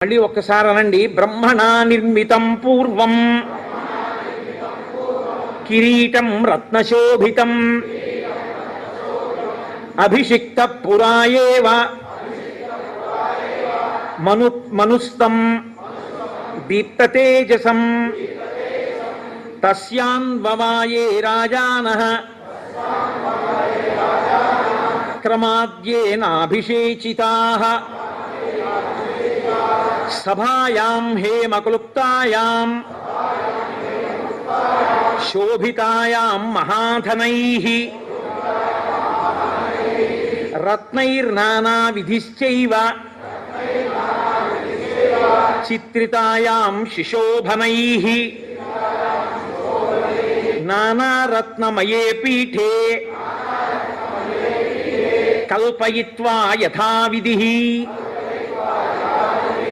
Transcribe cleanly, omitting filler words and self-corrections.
మళ్ళీ ఒక్కసారి అనండి. బ్రహ్మణా నిర్మితం పూర్వం కిరీటం రత్నశోభితం అభిషిక్త పురాయేవ మనుస్తం దీప్తతేజసం తస్యాన్వవాయే రాజానః క్రమాద్యేనాభిషేచితాః సభాయాం హేమక్లుప్తాయాం శోభితాయాం మహాధనైః రత్నైర్నానావిధిశ్చైవ చిత్రితాయాం శిశోభనైః నానారత్నమయే పీఠే కల్పయిత్వా యథావిధిః